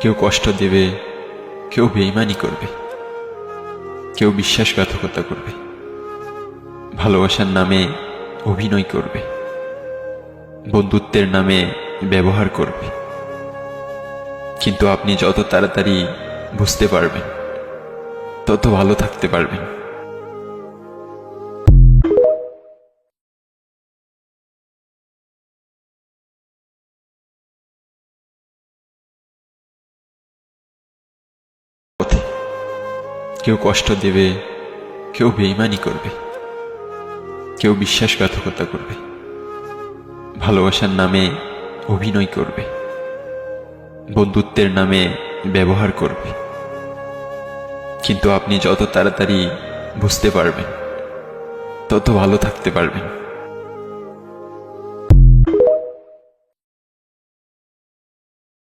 কেউ কষ্ট দেবে, কেউ বেঈমানি করবে, কেউ বিশ্বাসঘাতকতা করবে, ভালোবাসার নামে অভিনয় করবে, বন্ধুত্বের নামে ব্যবহার করবে। কিন্তু আপনি যত তাড়াতাড়ি বুঝতে পারবেন, তত ভালো থাকতে পারবেন। পথে কেউ কষ্ট দেবে, কেউ বেঈমানি করবে, কেউ বিশ্বাসঘাতকতা করবে, ভালোবাসার নামে অভিনয় করবে, বন্ধুত্বের নামে ব্যবহার করবে। কিন্তু আপনি যত তাড়াতাড়ি বুঝতে পারবেন, তত ভালো থাকতে পারবেন।